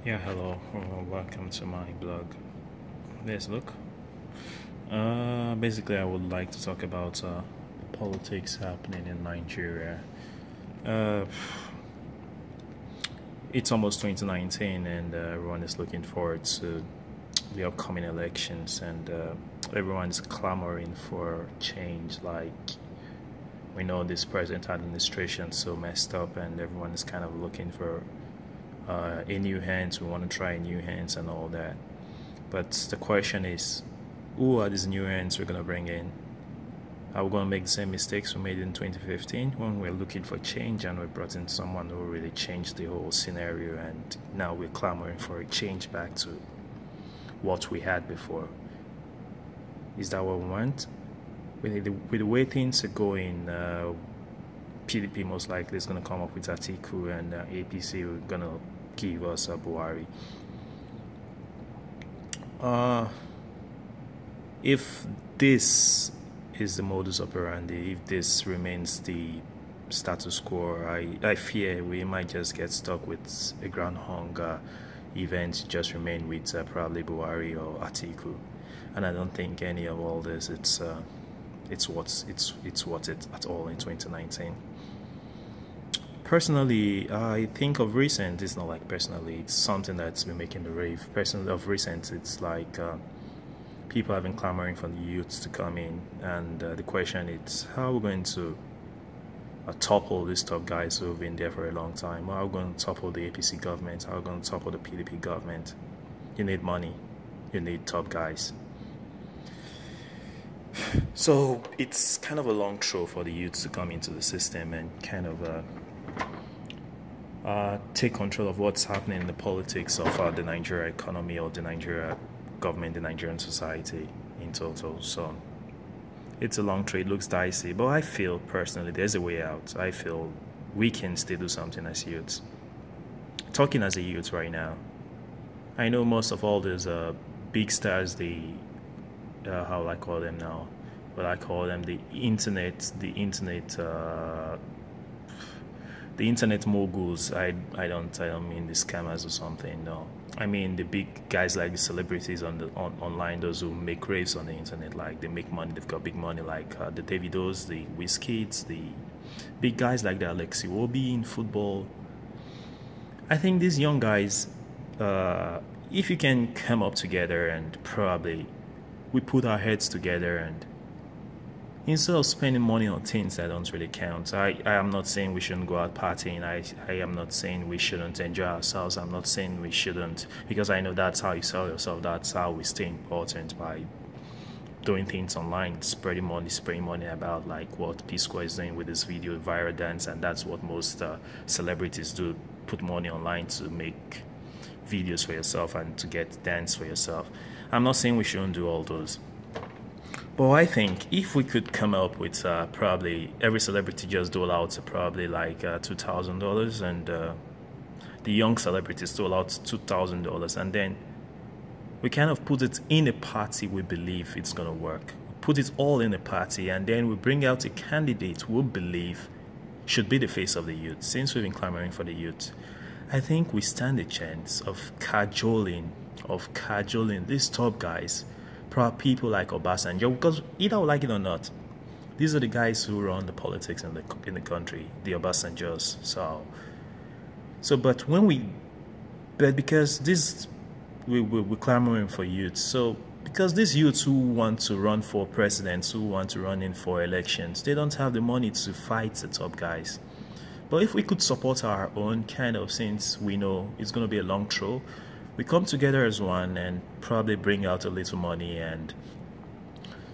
Yeah, hello. Welcome to my blog. Let's look. Basically, I would like to talk about politics happening in Nigeria. Uh, it's almost 2019, and everyone is looking forward to the upcoming elections, and everyone is clamoring for change. Like, we know this present administration so messed up, and everyone is kind of looking for a new hands. We want to try new hands and all that. But the question is, who are these new hands we're going to bring in? Are we going to make the same mistakes we made in 2015 when we're looking for change and we brought in someone who really changed the whole scenario, and now we're clamoring for a change back to what we had before? Is that what we want? With the way things are going, PDP most likely is going to come up with Atiku, and APC are going to give us a Buhari. If this is the modus operandi, if this remains the status quo, I fear we might just get stuck with a groundhog event, just remain with probably Buhari or Atiku. And I don't think any of all this it's worth it at all in 2019. Personally, I think of recent, it's not like personally, it's something that's been making the rave. Personally, of recent, it's like people have been clamoring for the youths to come in, and the question is, how are we going to topple these top guys who have been there for a long time? How are we going to topple the APC government? How are we going to topple the PDP government? You need money. You need top guys. So it's kind of a long throw for the youths to come into the system and kind of take control of what's happening in the politics of the Nigeria economy, or the Nigeria government, the Nigerian society in total. So it's a long throw. It looks dicey, but I feel personally there's a way out. I feel we can still do something as youths. Talking as a youth right now, I know most of all these big stars, how will I call them now? Well, I call them the internet moguls. I don't mean the scammers or something. No, I mean the big guys, like the celebrities online, those who make raves on the internet. Like, they make money, they've got big money, like the Davidos, the Wizkids, the big guys like the Alexi Wobi in football. I think these young guys, if you can come up together and probably we put our heads together, and instead of spending money on things that don't really count. I am not saying we shouldn't go out partying. I am not saying we shouldn't enjoy ourselves. I'm not saying we shouldn't, because I know that's how you sell yourself. That's how we stay important, by doing things online, spreading money about like what P-Square is doing with this video viral dance, and that's what most celebrities do, put money online to make videos for yourself and to get dance for yourself. I'm not saying we shouldn't do all those, but I think if we could come up with probably every celebrity just dole out probably like $2,000, and the young celebrities dole out $2,000, and then we kind of put it in a party we believe it's gonna work. Put it all in a party, and then we bring out a candidate we believe should be the face of the youth. Since we've been clamoring for the youth, I think we stand a chance of cajoling these top guys, people like Obasanjo, because either we like it or not, these are the guys who run the politics in the country, the Obasanjos. But because this, we're clamoring for youth. So because these youths who want to run for presidents, who want to run in for elections, they don't have the money to fight the top guys. But if we could support our own, kind of, since we know it's going to be a long throw, we come together as one and probably bring out a little money and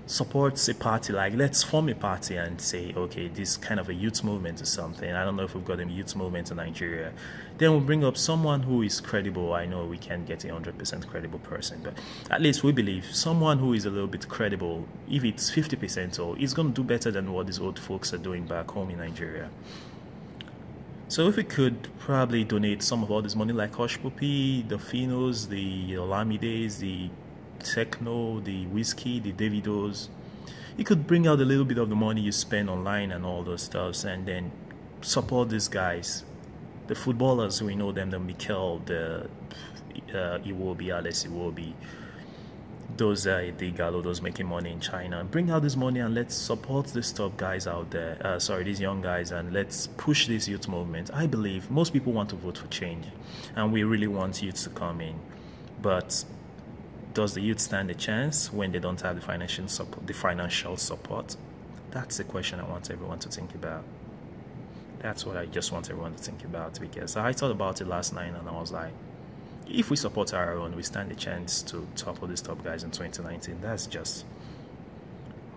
support a party. Like, let's form a party and say, okay, this kind of a youth movement or something. I don't know if we've got a youth movement in Nigeria. Then we'll bring up someone who is credible. I know we can't get a 100% credible person, but at least we believe someone who is a little bit credible. If it's 50% or it's going to do better than what these old folks are doing back home in Nigeria. So if we could probably donate some of all this money, like Hush Puppy, the Finos, the Olamides, the Techno, the Whiskey, the Davidos, you could bring out a little bit of the money you spend online and all those stuffs, and then support these guys. The footballers, we know them, the Mikel, the Iwobi, Alex Iwobi, those Digalo, those making money in China. Bring out this money and let's support these top guys out there. These young guys, and let's push this youth movement. I believe most people want to vote for change, and we really want youth to come in. But does the youth stand a chance when they don't have the financial support? That's the question I want everyone to think about. That's what I just want everyone to think about, because I thought about it last night and I was like, if we support our own, we stand a chance to topple these top guys in 2019. That's just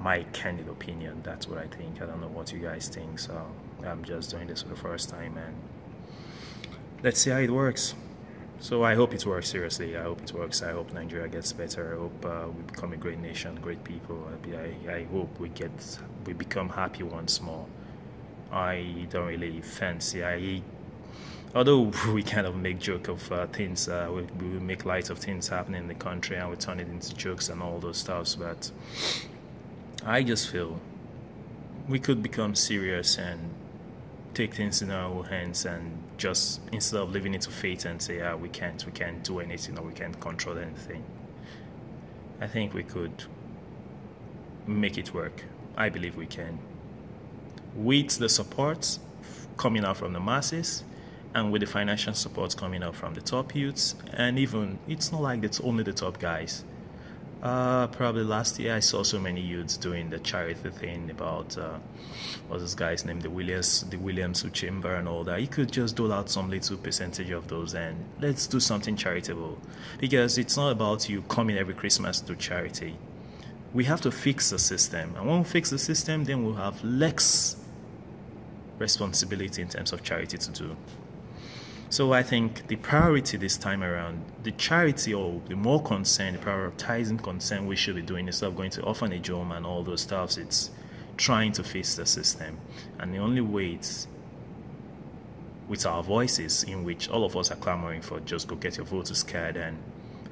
my candid opinion. That's what I think. I don't know what you guys think, so I'm just doing this for the first time, and let's see how it works. So I hope it works, seriously. I hope it works. I hope Nigeria gets better. I hope we become a great nation, great people. I hope we become happy once more. I don't really fancy. Although we kind of make joke of things, we make light of things happening in the country, and we turn it into jokes and all those stuffs. But I just feel we could become serious and take things in our own hands, and just, instead of leaving it to fate and say, we can't do anything, or we can't control anything, I think we could make it work. I believe we can, with the support coming out from the masses, and with the financial support coming up from the top youths. And even, it's not like it's only the top guys. Probably last year I saw so many youths doing the charity thing about what's this guy's name, the Williams Chamber and all that. You could just dole out some little percentage of those, and let's do something charitable, because it's not about you coming every Christmas to charity. We have to fix the system, and when we fix the system, then we'll have less responsibility in terms of charity to do. So I think the priority this time around, the charity, or the more concern, the prioritizing concern we should be doing, instead of going to orphanage home and all those stuff, it's trying to fix the system. And the only way it's with our voices, in which all of us are clamoring for just go get your voters card, and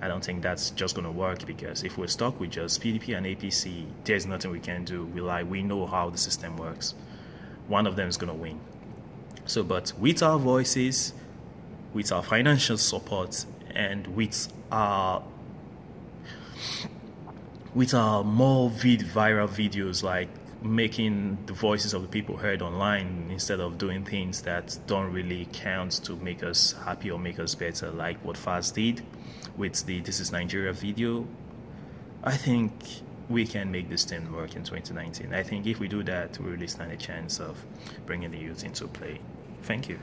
I don't think that's just going to work, because if we're stuck with just PDP and APC, there's nothing we can do. We know how the system works. One of them is going to win. So, but with our voices, with our financial support, and with our more viral videos, like making the voices of the people heard online, instead of doing things that don't really count to make us happy or make us better, like what Faz did with the This Is Nigeria video, I think we can make this thing work in 2019. I think if we do that, we really stand a chance of bringing the youth into play. Thank you.